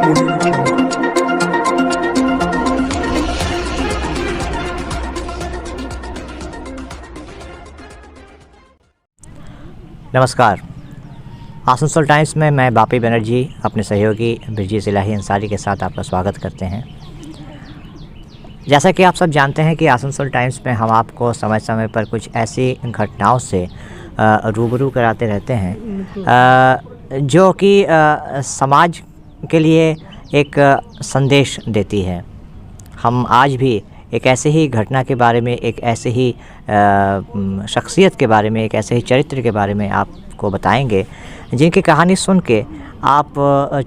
Audio Jungle. नमस्कार। Asansol times में मैं बापी बनर्जी अपने सहयोगी ब्रिजेश इलाही अंसारी के साथ आपका स्वागत करते हैं। जैसा कि आप सब जानते हैं कि आसनसोल टाइम्स में हम आपको समय समय पर कुछ ऐसी घटनाओं से रूबरू कराते रहते हैं जो कि समाज के लिए एक संदेश देती है। हम आज भी एक ऐसे ही घटना के बारे में, एक ऐसे ही शख्सियत के बारे में, एक ऐसे ही चरित्र के बारे में आपको बताएंगे जिनकी कहानी सुन के आप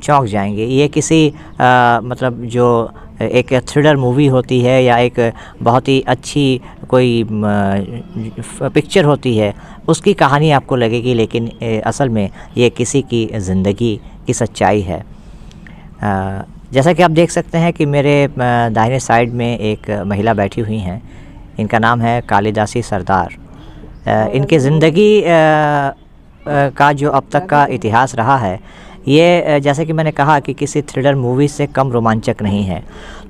चौंक जाएंगे। ये किसी मतलब जो एक थ्रिलर मूवी होती है या एक बहुत ही अच्छी कोई पिक्चर होती है उसकी कहानी आपको लगेगी, लेकिन असल में ये किसी की ज़िंदगी की सच्चाई है। जैसा कि आप देख सकते हैं कि मेरे दाहिने साइड में एक महिला बैठी हुई हैं। इनका नाम है कालिदासी सरदार। इनकी ज़िंदगी का जो अब तक का इतिहास रहा है, ये जैसे कि मैंने कहा कि किसी थ्रिलर मूवी से कम रोमांचक नहीं है।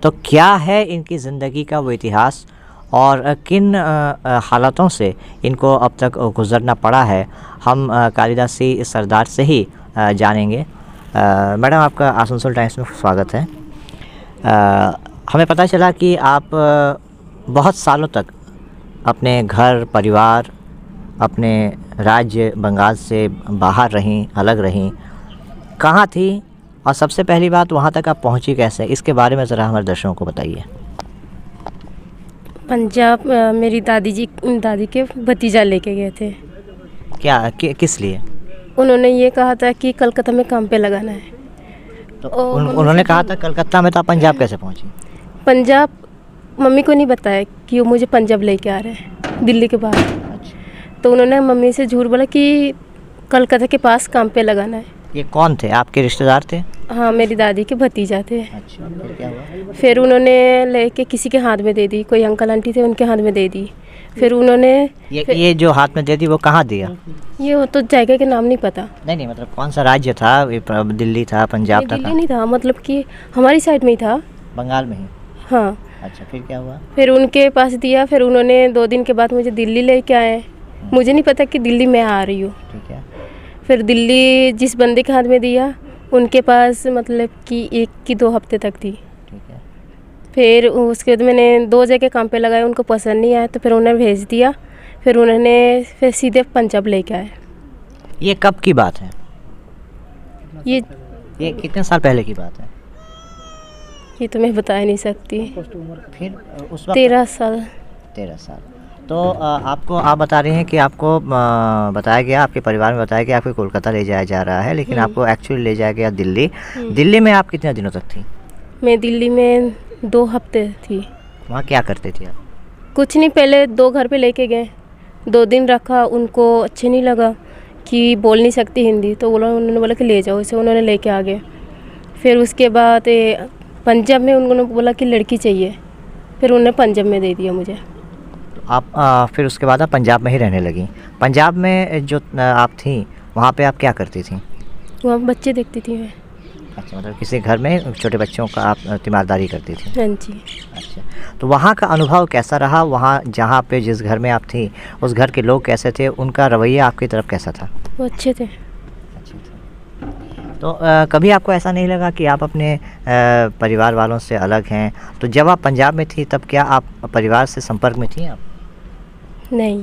तो क्या है इनकी ज़िंदगी का वो इतिहास और किन हालातों से इनको अब तक गुज़रना पड़ा है, हम कालिदासी सरदार से ही जानेंगे। मैडम, आपका आसनसोल टाइम्स में स्वागत है। हमें पता चला कि आप बहुत सालों तक अपने घर परिवार, अपने राज्य बंगाल से बाहर रहीं, अलग रहीं। कहाँ थी और सबसे पहली बात वहाँ तक आप पहुँची कैसे, इसके बारे में ज़रा हमारे दर्शकों को बताइए। पंजाब मेरी दादी के भतीजा लेके गए थे। किस लिए? उन्होंने ये कहा था कि कलकत्ता में काम पे लगाना है। तो उन्होंने कहा था कलकत्ता में, तो आप पंजाब कैसे पहुँची? पंजाब मम्मी को नहीं बताया कि वो मुझे पंजाब लेके आ रहे हैं दिल्ली के बाहर। अच्छा। तो उन्होंने मम्मी से झूठ बोला कि कलकत्ता के पास काम पे लगाना है। ये कौन थे, आपके रिश्तेदार थे? हाँ, मेरी दादी के भतीजा थे। अच्छा, फिर क्या हुआ? फिर उन्होंने लेके किसी के हाथ में दे दी, कोई अंकल आंटी थे उनके हाथ में दे दी। फिर उन्होंने ये जो हाथ में दे दी वो कहाँ दिया? ये वो तो जगह के नाम नहीं पता। नहीं, मतलब कौन सा राज्य था? दिल्ली था, पंजाब था? दिल्ली नहीं था, मतलब कि हमारी साइड में ही था, बंगाल में ही। हाँ। अच्छा, फिर क्या हुआ? फिर उनके पास दिया। फिर उन्होंने 2 दिन के बाद मुझे दिल्ली लेके आए। मुझे नहीं पता कि दिल्ली मैं आ रही हूँ। ठीक है। फिर दिल्ली जिस बंदे के हाथ में दिया उनके पास मतलब कि 1 की 2 हफ्ते तक थी। ठीक है। फिर उसके बाद मैंने 2 जगह काम पे लगाया, उनको पसंद नहीं आया तो फिर उन्हें भेज दिया। फिर उन्होंने फिर सीधे पंजाब लेके आए। ये कब की बात है? ये कितने साल पहले की बात है? ये तो मैं बता नहीं सकती। फिर उस वक्त 13 साल। 13 साल। तो आप बता रहे हैं कि आपको बताया गया, आपके परिवार में बताया गया आपको कोलकाता ले जाया जा रहा है, लेकिन आपको एक्चुअली ले जाया गया दिल्ली। दिल्ली में आप कितने दिनों तक थी? मैं दिल्ली में 2 हफ्ते थी। वहाँ क्या करते थे आप? कुछ नहीं, पहले 2 घर पे लेके गए, 2 दिन रखा। उनको अच्छे नहीं लगा कि बोल नहीं सकती हिंदी, तो उन्होंने बोला कि ले जाओ इसे। उन्होंने लेके आ गए। फिर उसके बाद पंजाब में उन्होंने बोला कि लड़की चाहिए। फिर उन्होंने पंजाब में दे दिया मुझे। आप फिर उसके बाद आप पंजाब में ही रहने लगी। पंजाब में जो आप थी वहाँ पे आप क्या करती थी? वहाँ बच्चे देखती थी मैं। अच्छा, मतलब किसी घर में छोटे बच्चों का आप तीमारदारी करती थी? हाँ जी। अच्छा, तो वहाँ का अनुभव कैसा रहा? वहाँ जहाँ पे जिस घर में आप थी उस घर के लोग कैसे थे? उनका रवैया आपकी तरफ कैसा था? वो अच्छे थे। अच्छे थे। तो कभी आपको ऐसा नहीं लगा कि आप अपने परिवार वालों से अलग हैं? तो जब आप पंजाब में थी तब क्या आप परिवार से संपर्क में थी आप? नहीं,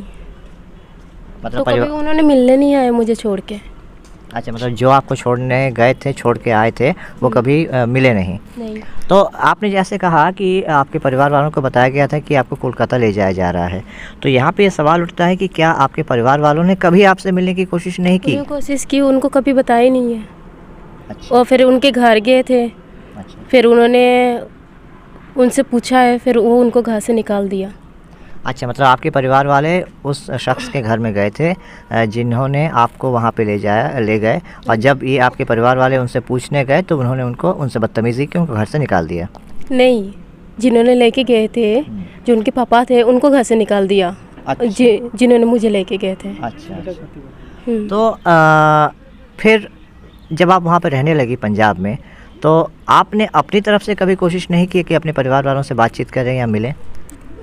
मतलब तो कभी उन्होंने मिलने नहीं आए मुझे छोड़ के। अच्छा, मतलब जो आपको छोड़ने गए थे, छोड़ के आए थे, वो कभी मिले नहीं? नहीं। तो आपने जैसे कहा कि आपके परिवार वालों को बताया गया था कि आपको कोलकाता ले जाया जा रहा है, तो यहाँ पे ये सवाल उठता है कि क्या आपके परिवार वालों ने कभी आपसे मिलने की कोशिश नहीं की? कोशिश की, उनको कभी बताया ही नहीं है। अच्छा। और फिर उनके घर गए थे। अच्छा। फिर उन्होंने उनसे पूछा है, फिर वो उनको घर से निकाल दिया। अच्छा, मतलब आपके परिवार वाले उस शख्स के घर में गए थे जिन्होंने आपको वहाँ पे ले गए, और जब ये आपके परिवार वाले उनसे पूछने गए तो उन्होंने उनसे बदतमीज़ी की, उनको घर से निकाल दिया? नहीं, जिन्होंने लेके गए थे, जो उनके पापा थे, उनको घर से निकाल दिया। अच्छा। जिन्होंने मुझे लेके गए थे। अच्छा। तो फिर जब आप वहाँ पर रहने लगी पंजाब में, तो आपने अपनी तरफ से कभी कोशिश नहीं की कि अपने परिवार वालों से बातचीत करें या मिलें?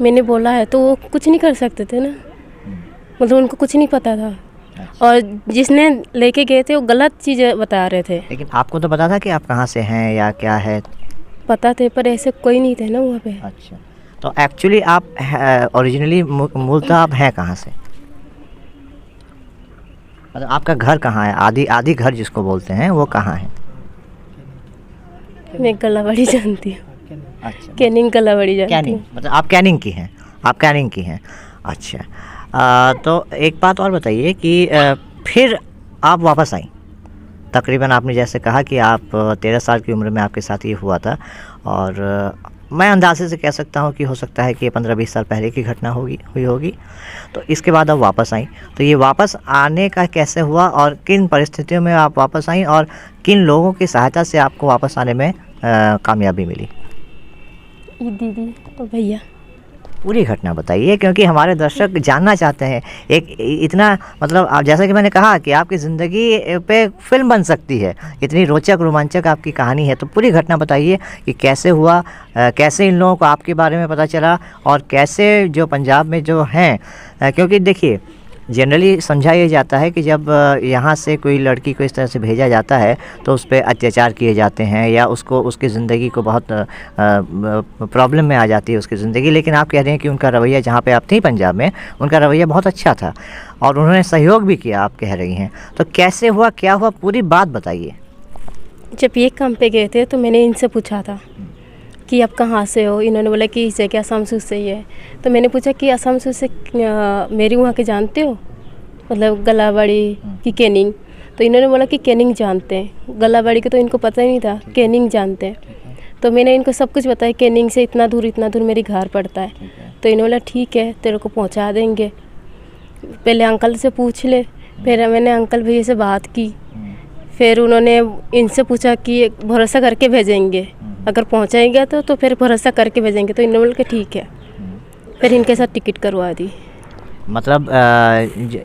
मैंने बोला है तो वो कुछ नहीं कर सकते थे ना, मतलब उनको कुछ नहीं पता था। और जिसने लेके गए थे वो गलत चीज़ें बता रहे थे। लेकिन आपको तो पता था कि आप कहाँ से हैं या क्या है? पता थे, पर ऐसे कोई नहीं थे ना वहाँ पे। अच्छा, तो एक्चुअली आप ओरिजिनली मूलतः आप हैं कहाँ से? मतलब आपका घर कहाँ है? आदि आदि घर जिसको बोलते हैं वो कहाँ है? मैं गलावाड़ी जानती हूँ। अच्छा, कैनिंग गलावाड़ी जानती कैनिंग, हूँ। मतलब आप कैनिंग की हैं? आप कैनिंग की हैं, अच्छा। तो एक बात और बताइए कि फिर आप वापस आई। तकरीबन आपने जैसे कहा कि आप 13 साल की उम्र में आपके साथ ये हुआ था, और मैं अंदाजे से कह सकता हूँ कि हो सकता है कि 15-20 साल पहले की घटना हुई होगी। तो इसके बाद आप वापस आई, तो ये वापस आने का कैसे हुआ और किन परिस्थितियों में आप वापस आई और किन लोगों की सहायता से आपको वापस आने में कामयाबी मिली? ये दीदी और भैया। पूरी घटना बताइए, क्योंकि हमारे दर्शक जानना चाहते हैं। एक इतना, मतलब आप, जैसा कि मैंने कहा कि आपकी ज़िंदगी पे फिल्म बन सकती है, इतनी रोचक रोमांचक आपकी कहानी है। तो पूरी घटना बताइए कि कैसे हुआ, कैसे इन लोगों को आपके बारे में पता चला, और कैसे जो पंजाब में जो हैं, क्योंकि देखिए जनरली समझा ये जाता है कि जब यहाँ से कोई लड़की को इस तरह से भेजा जाता है तो उस पे अत्याचार किए जाते हैं या उसको, उसकी ज़िंदगी को बहुत प्रॉब्लम में आ जाती है उसकी ज़िंदगी। लेकिन आप कह रहे हैं कि उनका रवैया, जहाँ पे आप थी पंजाब में, उनका रवैया बहुत अच्छा था और उन्होंने सहयोग भी किया, आप कह रही हैं। तो कैसे हुआ, क्या हुआ, पूरी बात बताइए। जब ये काम पे गए थे तो मैंने इनसे पूछा था कि आप कहाँ से हो। इन्होंने बोला कि इसे क्या असम से ही है। तो मैंने पूछा कि असम से मेरी वहाँ के जानते हो, मतलब गलावाड़ी की कैनिंग। तो इन्होंने बोला कि कैनिंग जानते हैं, गलावाड़ी के तो इनको पता ही नहीं था, कैनिंग जानते हैं। तो मैंने इनको सब कुछ बताया, कैनिंग से इतना दूर मेरी घर पड़ता है। तो इन्होंने बोला ठीक है, तेरे को पहुँचा देंगे, पहले अंकल से पूछ ले। फिर मैंने अंकल भैया से बात की, फिर उन्होंने इनसे पूछा कि भरोसा करके भेजेंगे, अगर पहुंचाएंगे तो फिर भरोसा करके भेजेंगे। तो इन्होंने बोला कि ठीक है, फिर इनके साथ टिकट करवा दी। मतलब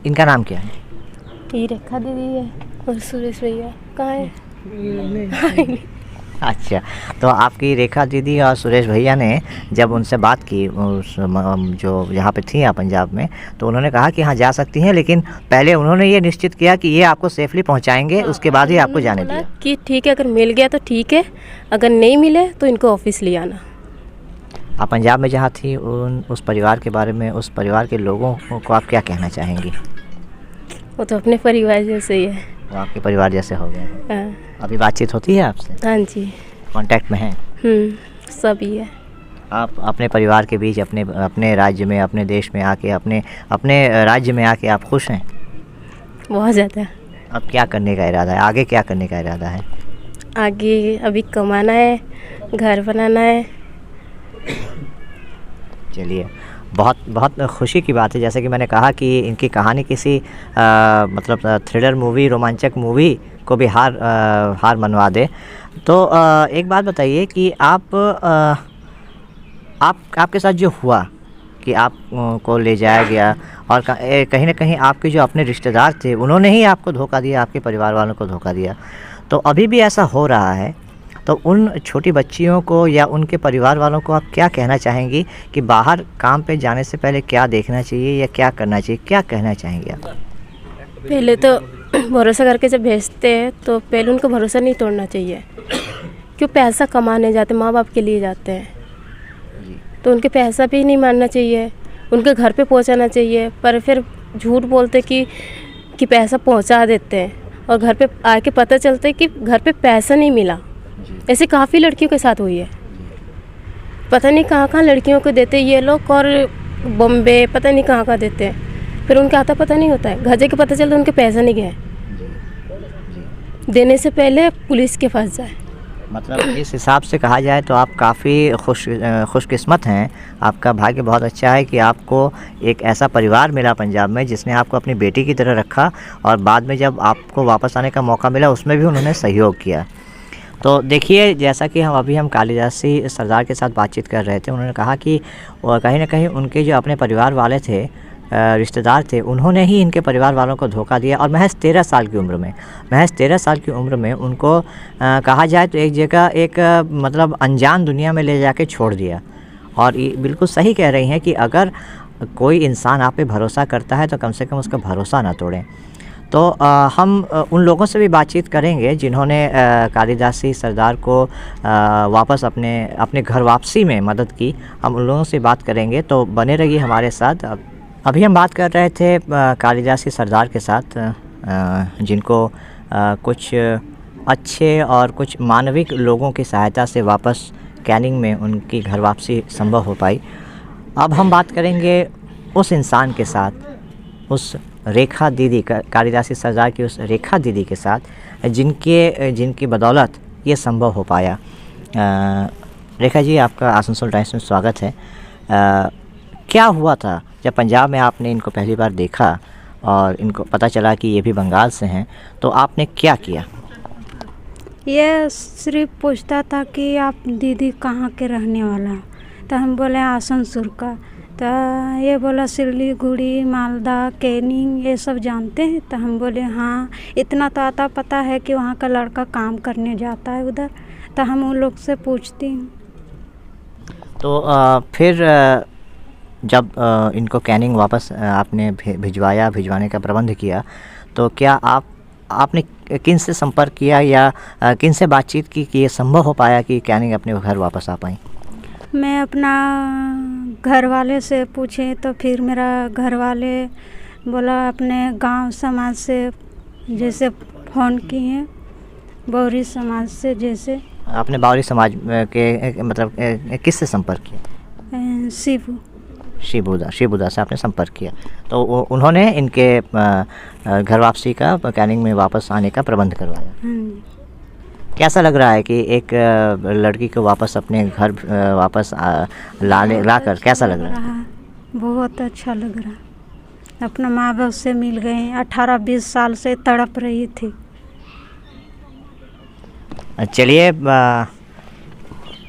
इनका नाम क्या है? ये रेखा दीदी है और सुरेश भैया कहाँ है? अच्छा, तो आपकी रेखा दीदी और सुरेश भैया ने जब उनसे बात की, उस जो यहाँ पे थी, यहाँ पंजाब में, तो उन्होंने कहा कि हाँ जा सकती हैं, लेकिन पहले उन्होंने ये निश्चित किया कि ये आपको सेफली पहुँचाएंगे, उसके बाद ही आपको जाने दिया। कि ठीक है, अगर मिल गया तो ठीक है, अगर नहीं मिले तो इनको ऑफिस ले आना। आप पंजाब में जहाँ थी, उस परिवार के बारे में, उस परिवार के लोगों को आप क्या कहना चाहेंगी? वो तो अपने परिवार जैसे ही है। वो आपके परिवार जैसे हो गए हैं। हाँ अभी बातचीत होती है आपसे? हाँ जी, कांटेक्ट में हैं? सभी है। आप अपने परिवार के बीच, अपने राज्य में, अपने देश में आके, अपने राज्य में आके आप खुश हैं? बहुत ज़्यादा। अब क्या करने का इरादा है, आगे क्या करने का इरादा है? आगे अभी कमाना है, घर बनाना है। चलिए, बहुत बहुत खुशी की बात है। जैसे कि मैंने कहा कि इनकी कहानी किसी मतलब थ्रिलर मूवी, रोमांचक मूवी को भी हार मनवा दे। तो एक बात बताइए कि आपके साथ जो हुआ कि आप को ले जाया गया और कहीं ना कहीं आपके जो अपने रिश्तेदार थे उन्होंने ही आपको धोखा दिया, आपके परिवार वालों को धोखा दिया, तो अभी भी ऐसा हो रहा है, तो उन छोटी बच्चियों को या उनके परिवार वालों को आप क्या कहना चाहेंगी कि बाहर काम पे जाने से पहले क्या देखना चाहिए या क्या करना चाहिए, क्या कहना चाहेंगे आप? पहले तो भरोसा करके जब भेजते हैं तो पहले उनको भरोसा नहीं तोड़ना चाहिए, क्यों पैसा कमाने जाते, माँ बाप के लिए जाते हैं, तो उनके पैसा भी नहीं मानना चाहिए, उनके घर पे पहुंचाना चाहिए। पर फिर झूठ बोलते कि पैसा पहुंचा देते हैं और घर पे आके पता चलता है कि घर पे पैसा नहीं मिला। ऐसे काफ़ी लड़कियों के साथ हुई है, पता नहीं कहाँ लड़कियों को देते ये लोग, और बॉम्बे पता नहीं कहाँ देते हैं, फिर उनका आता पता नहीं होता है, घर जाके पता चलता उनके पैसा नहीं गए, देने से पहले पुलिस के पास जाए। मतलब इस हिसाब से कहा जाए तो आप काफ़ी खुशकिस्मत हैं, आपका भाग्य बहुत अच्छा है कि आपको एक ऐसा परिवार मिला पंजाब में जिसने आपको अपनी बेटी की तरह रखा, और बाद में जब आपको वापस आने का मौका मिला उसमें भी उन्होंने सहयोग किया। तो देखिए, जैसा कि हम कालिदासी सरदार के साथ बातचीत कर रहे थे, उन्होंने कहा कि कहीं ना कहीं उनके जो अपने परिवार वाले थे रिश्तेदार थे, उन्होंने ही इनके परिवार वालों को धोखा दिया और महज़ 13 साल की उम्र में, महज़ 13 साल की उम्र में उनको कहा जाए तो एक जगह एक मतलब अनजान दुनिया में ले जाके छोड़ दिया। और ये बिल्कुल सही कह रही हैं कि अगर कोई इंसान आप पे भरोसा करता है तो कम से कम उसका भरोसा ना तोड़ें। तो हम उन लोगों से भी बातचीत करेंगे जिन्होंने कालिदासी सरदार को वापस अपने घर वापसी में मदद की। हम उन लोगों से बात करेंगे, तो बने रहिए हमारे साथ। अभी हम बात कर रहे थे कालिदासी सरदार के साथ, जिनको कुछ अच्छे और कुछ मानविक लोगों की सहायता से वापस कैनिंग में उनकी घर वापसी संभव हो पाई। अब हम बात करेंगे उस इंसान के साथ, उस रेखा दीदी, कालिदासी सरदार की उस रेखा दीदी के साथ, जिनकी बदौलत ये संभव हो पाया। रेखा जी, आपका आसनसोल टाइम्स में स्वागत है। क्या हुआ था जब पंजाब में आपने इनको पहली बार देखा और इनको पता चला कि ये भी बंगाल से हैं, तो आपने क्या किया? ये सिर्फ पूछता था कि आप दीदी कहाँ के रहने वाला, तो हम बोले आसनसोल का। तो ये बोला सिलीगुड़ी, मालदा, कैनिंग ये सब जानते हैं। तो हम बोले हाँ, इतना तो आता पता है कि वहाँ का लड़का काम करने जाता है उधर। तो हम उन लोग से पूछती हूँ। तो फिर जब इनको कैनिंग वापस आपने भिजवाने का प्रबंध किया, तो क्या आपने किन से संपर्क किया या किन से बातचीत की कि ये संभव हो पाया कि कैनिंग अपने घर वापस आ पाई? मैं अपना घर वाले से पूछे, तो फिर मेरा घर वाले बोला अपने गांव समाज से जैसे फ़ोन किए, बौरी समाज से। जैसे आपने बावरी समाज के मतलब किससे संपर्क किया? शिबूदा से आपने संपर्क किया, तो उन्होंने इनके घर वापसी का, कैनिंग में वापस आने का प्रबंध करवाया। कैसा लग रहा है कि एक लड़की को वापस अपने घर वापस लाकर कैसा लग रहा है? बहुत अच्छा लग रहा है। अपना माँ बाप से मिल गए। 18-20 साल से तड़प रही थी। चलिए,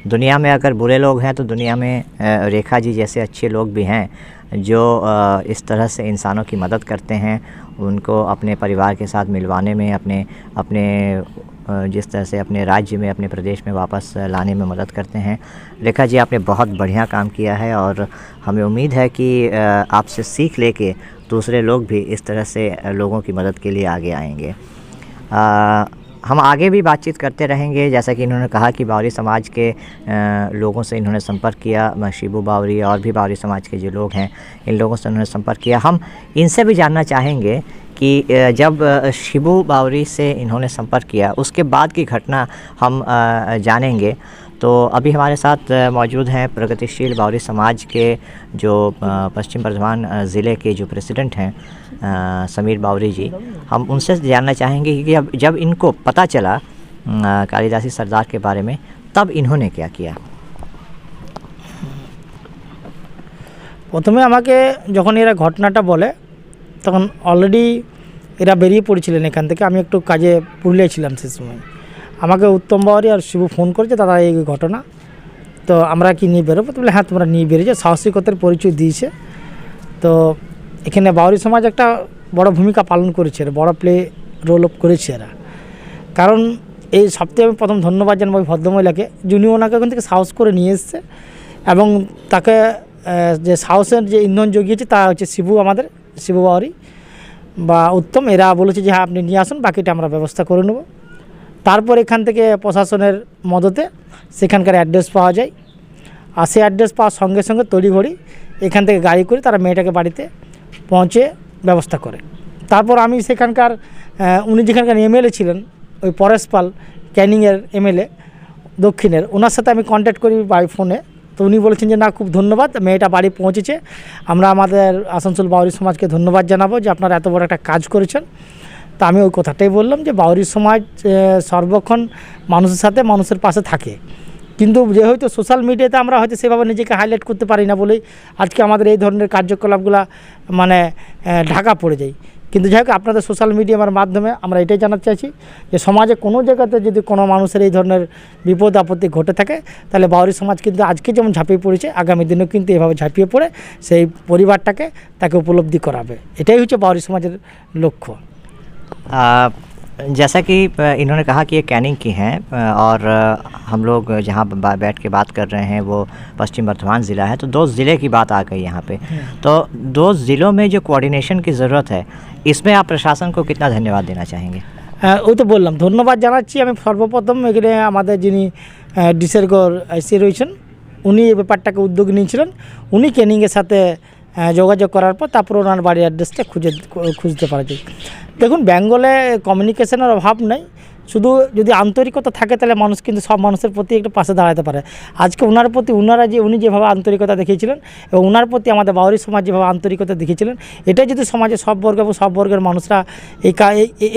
दुनिया में अगर बुरे लोग हैं तो दुनिया में रेखा जी जैसे अच्छे लोग भी हैं, जो इस तरह से इंसानों की मदद करते हैं, उनको अपने परिवार के साथ मिलवाने में, अपने जिस तरह से अपने राज्य में, अपने प्रदेश में वापस लाने में मदद करते हैं। रेखा जी, आपने बहुत बढ़िया काम किया है और हमें उम्मीद है कि आपसे सीख लेके दूसरे लोग भी इस तरह से लोगों की मदद के लिए आगे आएंगे। हम आगे भी बातचीत करते रहेंगे। जैसा कि इन्होंने कहा कि बावरी समाज के लोगों से इन्होंने संपर्क किया, शिबू बावरी और भी बावरी समाज के जो लोग हैं, इन लोगों से उन्होंने संपर्क किया। हम इनसे भी जानना चाहेंगे कि जब शिबू बावरी से इन्होंने संपर्क किया, उसके बाद की घटना हम जानेंगे। तो अभी हमारे साथ मौजूद हैं प्रगतिशील बावरी समाज के जो पश्चिम बर्धमान ज़िले के जो प्रेसिडेंट हैं, समीर बावरी जी। हम उनसे जानना चाहेंगे कि जब इनको पता चला कालिदासी सरदार के बारे में, तब इन्होंने क्या किया? प्रथमे আমাকে যখন এরা ঘটনাটা বলে তখন অলরেডি এরা বেরিয়ে পড়েছিলেন এখান থেকে। আমি একটু কাজে পুরুলিয়ায় ছিলাম সে সময়। আমাকে উত্তম বাউরি আর শিবু ফোন করেছে, দাদা এই ঘটনা, তো আমরা কি নিয়ে বেরোবো? তো বলে হ্যাঁ, তোমরা নিয়ে বেরিয়ে যাও। সাহসিকতার পরিচয় দিয়েছে। তো এখানে বাউরি সমাজ একটা বড় ভূমিকা পালন করেছে, বড় প্লে রোল অফ করেছে এরা। কারণ এই সপ্তাহে আমি প্রথম ধন্যবাদ জানাবো ওই ভদ্রমহিলাকে, যিনি ওনাকে ওখান থেকে সাহস করে নিয়ে এসছে এবং তাকে যে সাহসের যে ইন্ধন জুগিয়েছে তা হচ্ছে শিবু বাউরি বা উত্তম। এরা বলেছে যে হ্যাঁ, আপনি নিয়ে আসুন, বাকিটা আমরা ব্যবস্থা করে নেব। তারপর এখান থেকে প্রশাসনের মদতে সেখানকার অ্যাড্রেস পাওয়া যায়, আর সেই অ্যাড্রেস পাওয়ার সঙ্গে সঙ্গে তড়িঘড়ি এখান থেকে গাড়ি করে তারা মেয়েটাকে বাড়িতে পৌঁছে ব্যবস্থা করে। তারপর আমি সেখানকার উনি যেখানকার এমএলএ ছিলেন, ওই পরেশ পাল, ক্যানিংয়ের এমএলএ দক্ষিণের, ওনার সাথে আমি কন্ট্যাক্ট করি বাই ফোনে। তো উনি বলেছেন যে না, খুব ধন্যবাদ, মেয়েটা বাড়ি পৌঁছেছে। আমরা আমাদের আসানসোল বাউরি সমাজকে ধন্যবাদ জানাবো যে আপনারা এত বড় একটা কাজ করেছেন। তা আমি ওই কথাটাই বললাম যে বাউরি সমাজ সর্বক্ষণ মানুষের সাথে, মানুষের পাশে থাকে, কিন্তু যেহেতু সোশ্যাল মিডিয়াতে আমরা হয়তো সেভাবে নিজেকে হাইলাইট করতে পারি না বলেই আজকে আমাদের এই ধরনের কার্যকলাপগুলো মানে ঢাকা পড়ে যায়। কিন্তু যাই হোক আপনাদের সোশ্যাল মিডিয়ার মাধ্যমে আমরা এটাই জানাতে চাইছি যে সমাজে কোনো জায়গাতে যদি কোনো মানুষের এই ধরনের বিপদ আপত্তি ঘটে থাকে তাহলে বাউরি সমাজ কিন্তু আজকে যেমন ঝাঁপিয়ে পড়েছে আগামী দিনেও কিন্তু এভাবে ঝাঁপিয়ে পড়ে সেই পরিবারটাকে তাকে উপলব্ধি করাবে, এটাই হচ্ছে বাউরি সমাজের লক্ষ্য। जैसा कि इन्होंने कहा कि ये कैनिंग की हैं और हम लोग जहाँ बैठ के बात कर रहे हैं वो पश्चिम बर्धमान ज़िला है, तो 2 ज़िले की बात आ गई यहाँ पे। तो 2 ज़िलों में जो कोऑर्डिनेशन की ज़रूरत है इसमें आप प्रशासन को कितना धन्यवाद देना चाहेंगे? ওই তো বললাম ধন্যবাদ জানাচ্ছি। আমি সর্বপ্রথম এখানে আমাদের যিনি ডিসেরগড় আইসি রয়েছেন উনি এই ব্যাপারটাকে উদ্যোগ নিয়েছিলেন। উনি ক্যানিংয়ের সাথে যোগাযোগ করার পর তারপর ওনার বাড়ির অ্যাড্রেসটা খুঁজতে পারা যায়। দেখুন বেঙ্গলে কমিউনিকেশনের অভাব নেই, শুধু যদি আন্তরিকতা থাকে তাহলে মানুষ কিন্তু সব মানুষের প্রতি একটু পাশে দাঁড়াতে পারে। আজকে ওনার প্রতি উনি যেভাবে আন্তরিকতা দেখিয়েছিলেন এবং ওনার প্রতি আমাদের বাউরি সমাজ যেভাবে আন্তরিকতা দেখিয়েছিলেন, এটাই যদি সমাজে সব বর্গ এবং সব বর্গের মানুষরা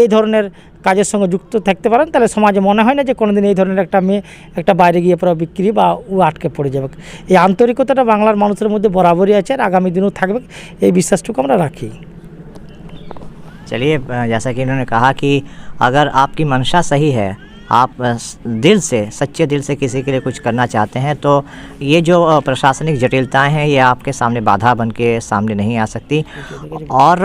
এই ধরনের কাজের সঙ্গে যুক্ত থাকতে পারেন তাহলে সমাজে মনে হয় না যে কোনোদিন এই ধরনের একটা মেয়ে একটা বাইরে গিয়ে পরে বিক্রি বা আটকে পড়ে যাবে। এই আন্তরিকতাটা বাংলার মানুষের মধ্যে বরাবরই আছে আর আগামী দিনেও থাকবে, এই বিশ্বাসটুকু আমরা রাখি। चलिए, जैसा कि इन्होंने कहा कि अगर आपकी मंशा सही है, आप दिल से सच्चे दिल से किसी के लिए कुछ करना चाहते हैं तो ये जो प्रशासनिक जटिलताएं हैं ये आपके सामने बाधा बन के सामने नहीं आ सकती। और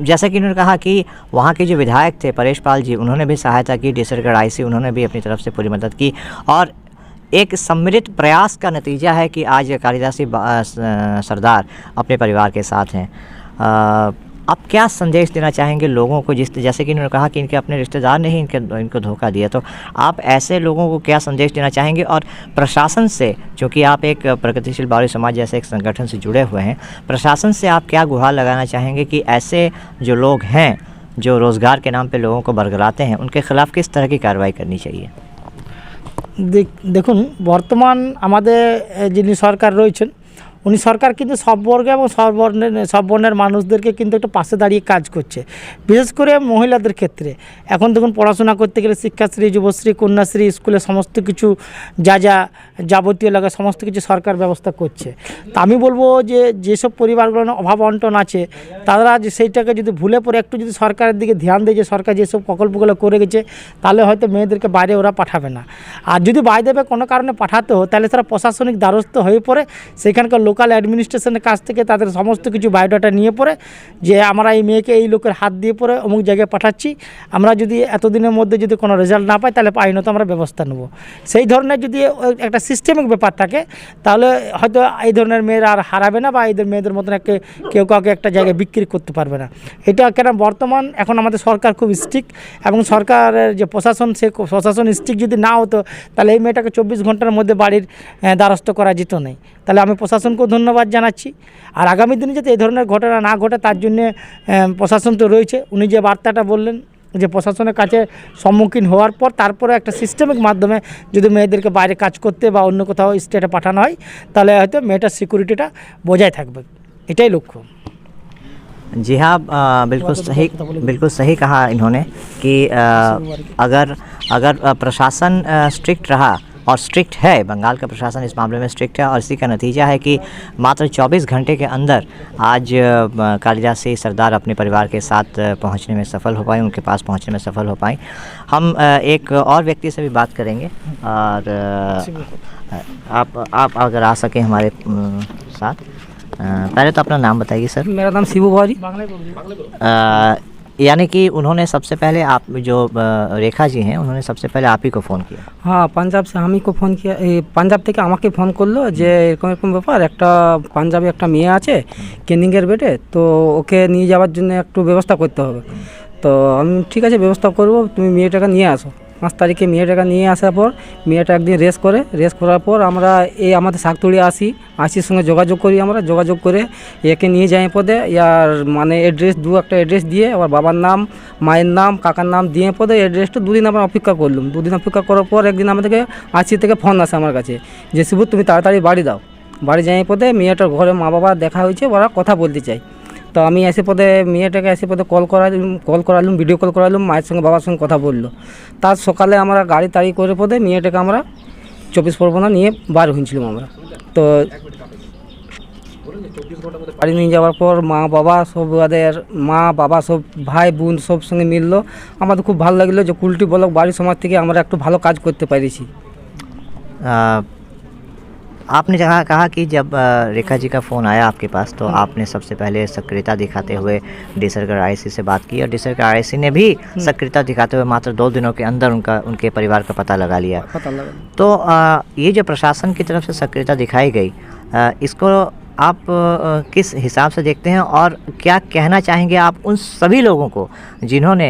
जैसा कि इन्होंने कहा कि वहाँ के जो विधायक थे परेश पाल जी, उन्होंने भी सहायता की, डिसरगढ़ आईसी उन्होंने भी अपनी तरफ से पूरी मदद की और एक सम्मिलित प्रयास का नतीजा है कि आज कालिदासी सरदार अपने परिवार के साथ हैं। आप क्या संदेश देना चाहेंगे लोगों को, जैसे कि इन्होंने कहा कि इनके अपने रिश्तेदार ने ही इनको धोखा दिया, तो आप ऐसे लोगों को क्या संदेश देना चाहेंगे? और प्रशासन से, चूँकि आप एक प्रगतिशील बाउरी समाज जैसे एक संगठन से जुड़े हुए हैं, प्रशासन से आप क्या गुहार लगाना चाहेंगे कि ऐसे जो लोग हैं जो रोज़गार के नाम पे लोगों को बरगलाते हैं उनके खिलाफ़ किस तरह की कार्रवाई करनी चाहिए? দেখুন বর্তমান আমাদের যিনি সরকার রয়েছেন উনি সরকার কিন্তু সব বর্গ এবং সব বর্ণের মানুষদেরকে কিন্তু একটু পাশে দাঁড়িয়ে কাজ করছে, বিশেষ করে মহিলাদের ক্ষেত্রে। এখন দেখুন পড়াশোনা করতে গেলে শিক্ষাশ্রী, যুবশ্রী, কন্যাশ্রী, স্কুলে সমস্ত কিছু যাবতীয় লাগে সমস্ত কিছু সরকার ব্যবস্থা করছে। তা আমি বলবো যে যেসব পরিবারগুলোর অভাব অনটন আছে তারা যে সেইটাকে যদি ভুলে পড়ে একটু যদি সরকারের দিকে ধ্যান দেয় যে সরকার যেসব প্রকল্পগুলো করে গেছে তাহলে হয়তো মেয়েদেরকে বাইরে ওরা পাঠাবে না। আর যদি বাইরে কোনো কারণে পাঠাতে হয় তাহলে তারা প্রশাসনিক দ্বারস্থ হয়ে পড়ে সেখানকার লোকাল অ্যাডমিনিস্ট্রেশনের কাছ থেকে তাদের সমস্ত কিছু বায়োডাটা নিয়ে পড়ে যে আমরা এই মেয়েকে এই লোকের হাত দিয়ে পড়ে অমুক জায়গায় পাঠাচ্ছি, আমরা যদি এতদিনের মধ্যে যদি কোনো রেজাল্ট না পাই তাহলে আইনত আমরা ব্যবস্থা নেব। সেই ধরনের যদি একটা সিস্টেমিক ব্যাপার থাকে তাহলে হয়তো এই ধরনের মেয়েরা আর হারাবে না বা এই মেয়েদের মতন কেউ কাউকে একটা জায়গায় বিক্রি করতে পারবে না। এটা কেন বর্তমান এখন আমাদের সরকার খুব স্ট্রিক্ট এবং সরকারের যে প্রশাসন সে প্রশাসন স্ট্রিক্ট যদি না হতো তাহলে এই মেয়েটাকে 24 ঘন্টার মধ্যে বাড়ির দ্বারস্থ করা যেত না। তাহলে আমি প্রশাসনকেও ধন্যবাদ জানাচ্ছি। আর আগামী দিনে যাতে এই ধরনের ঘটনা না ঘটে তার জন্যে প্রশাসন তো রয়েছে। উনি যে বার্তাটা বললেন যে প্রশাসনের কাছে সম্মুখীন হওয়ার পর তারপরে একটা সিস্টেমিক মাধ্যমে যদি মেয়েদেরকে বাইরে কাজ করতে বা অন্য কোথাও স্টেটে পাঠানো হয় তাহলে হয়তো মেয়েটার সিকিউরিটিটা বজায় থাকবে, এটাই লক্ষ্য। जी हाँ, बिल्कुल सही कहा इन्होंने कि अगर प्रशासन स्ट्रिक्ट रहा और स्ट्रिक्ट है, बंगाल का प्रशासन इस मामले में स्ट्रिक्ट है और इसी का नतीजा है कि मात्र 24 घंटे के अंदर आज कालिदासी सरदार अपने परिवार के साथ पहुंचने में सफल हो पाए, उनके पास पहुंचने में सफल हो पाए। हम एक और व्यक्ति से भी बात करेंगे और आप अगर आ सकें हमारे साथ। पहले तो अपना नाम बताइए सर। मेरा नाम शिबू भारी। यानी कि उन्होंने सबसे पहले आप जो रेखा जी हैं उन्होंने सबसे पहले आप ही को फ़ोन किया? हाँ, पंजाब से हम ही को फ़ोन किया। पंजाब থেকে আমাকে ফোন করলো যে এরকম এরকম ব্যাপার, একটা পাঞ্জাবে একটা মেয়ে আছে ক্যানিংয়ের বেডে, তো ওকে নিয়ে যাওয়ার জন্য একটু ব্যবস্থা করতে হবে। তো আমি ঠিক আছে ব্যবস্থা করব, তুমি মেয়েটাকে নিয়ে আসো। 5 তারিখে মেয়েটাকে নিয়ে আসার পর মেয়েটা একদিন রেস্ট করার পর আমরা এই আমাদের শাকতুড়ি আসির সঙ্গে যোগাযোগ করি। আমরা যোগাযোগ করে একে নিয়ে যাই পদে ইয়ার মানে একটা অ্যাড্রেস দিয়ে আবার বাবার নাম, মায়ের নাম, কাকার নাম দিয়ে পদে অ্যাড্রেসটা 2 দিন আমরা অপেক্ষা করলাম। 2 দিন অপেক্ষা করার পর একদিন আমাদেরকে আসি থেকে ফোন আসে আমার কাছে যে শিবু তুমি তাড়াতাড়ি বাড়ি দাও। বাড়ি যাই পদে মেয়েটার ঘরে মা বাবা দেখা হয়েছে, ওরা কথা বলতে চাই। তো আমি মেয়েটাকে এসে পদে কল করালাম, ভিডিও কল করালাম, মায়ের সঙ্গে বাবার সঙ্গে কথা বললো। তার সকালে আমরা গাড়ি তাড়ি করে পদে মেয়েটাকে আমরা 24 পরগনা নিয়ে বার হয়েছিলাম আমরা। তো বাড়ি নিয়ে যাওয়ার পর মা বাবা সব ভাই বোন সব সঙ্গে মিললো, আমাদের খুব ভালো লাগলো যে কুলটি ব্লক বাড়ি সমাজ থেকে আমরা একটু ভালো কাজ করতে পেরেছি। आपने जहाँ कहा कि जब रेखा जी का फ़ोन आया आपके पास तो आपने सबसे पहले सक्रियता दिखाते हुए डी सर्कल आईसी से बात की और डी सर्कल आईसी ने भी सक्रियता दिखाते हुए मात्र 2 दिनों के अंदर उनके परिवार का पता लगा लिया। तो ये जो प्रशासन की तरफ से सक्रियता दिखाई गई, इसको आप किस हिसाब से देखते हैं और क्या कहना चाहेंगे आप उन सभी लोगों को जिन्होंने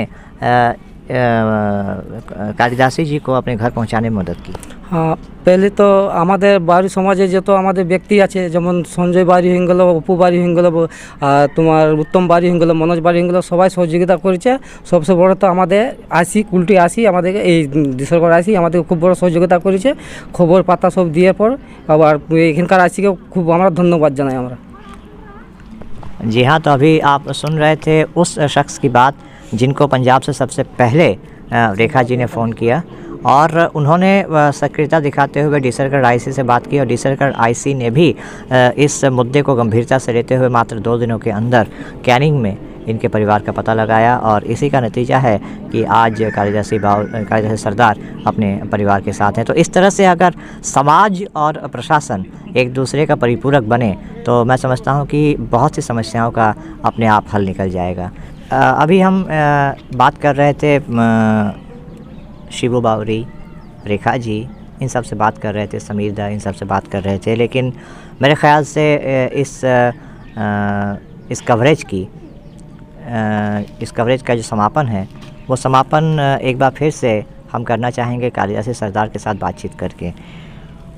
कालिदासी जी को अपने घर पहुंचाने में मदद की? হ্যাঁ, পেলে তো আমাদের বাড়ি সমাজে যত আমাদের ব্যক্তি আছে, যেমন সঞ্জয় বাড়ি হয়ে গেলো, অপু বাড়ি হয়ে গেলো, তোমার উত্তম বাড়ি হয়ে গেলো, মনোজ বাড়ি হয়ে গেলো, সবাই সহযোগিতা করেছে। সবচেয়ে বড় তো আমাদের কুলটি আমাদেরকে এই ডিসেম্বর আমাদেরকে খুব বড় সহযোগিতা করেছে। খবর পাতা সব দিয়ে পর আবার এখানকার আইসিকে খুব আমরা ধন্যবাদ জানাই আমরা। जी हाँ, तो अभी आप सुन रहे थे उस शख्स की बात जिनको पंजाब से सबसे पहले रेखा जी ने फ़ोन किया और उन्होंने सक्रियता दिखाते हुए डी सर्कल आईसी से बात की और डी सर्कल आईसी ने भी इस मुद्दे को गंभीरता से लेते हुए मात्र 2 दिनों के अंदर कैनिंग में इनके परिवार का पता लगाया और इसी का नतीजा है कि आज कालिदासी सरदार अपने परिवार के साथ हैं। तो इस तरह से अगर समाज और प्रशासन एक दूसरे का परिपूरक बने तो मैं समझता हूँ कि बहुत सी समस्याओं का अपने आप हल निकल जाएगा। अभी हम बात कर रहे थे शिबू बावरी, रेखा जी, इन सब से बात कर रहे थे, समीर दा, इन सब से बात कर रहे थे, लेकिन मेरे ख़्याल से इस कवरेज का जो समापन है वो समापन एक बार फिर से हम करना चाहेंगे कालिदासी सरदार के साथ बातचीत करके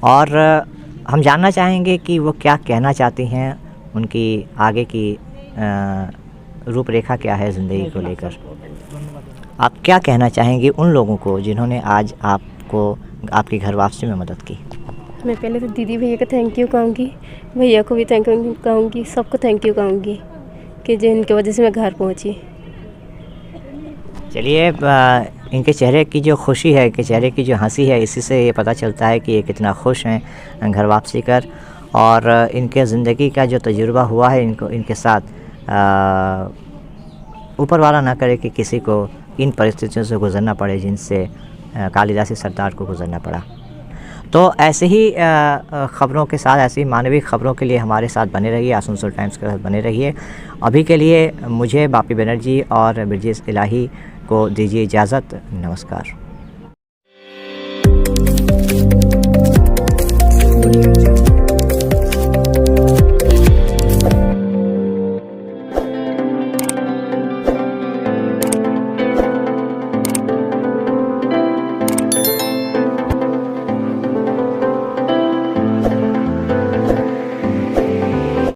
और हम जानना चाहेंगे कि वो क्या कहना चाहती हैं, उनकी आगे की रूपरेखा क्या है ज़िंदगी को लेकर। आप क्या कहना चाहेंगे उन लोगों को जिन्होंने आज आपको आपकी घर वापसी में मदद की? मैं पहले तो दीदी भैया को थैंक यू कहूँगी, भैया को भी थैंक यू कहूँगी, सबको थैंक यू कहूँगी कि जिनकी वजह से मैं घर पहुँची। चलिए, इनके चेहरे की जो खुशी है, इनके चेहरे की जो हंसी है, इसी से ये पता चलता है कि ये कितना खुश हैं घर वापसी कर और इनके ज़िंदगी का जो तजुर्बा हुआ है इनके साथ ऊपर वाला ना करे कि किसी को इन परिस्थितियों से गुज़रना पड़े जिनसे कालिदासी सरदार को गुज़रना पड़ा। तो ऐसे ही ख़बरों के साथ, ऐसी मानवीय ख़बरों के लिए हमारे साथ बने रहिए, आसनसोल टाइम्स के साथ बने रहिए। अभी के लिए मुझे बापी बनर्जी और ब्रिजेश इलाही को दीजिए इजाज़त। नमस्कार।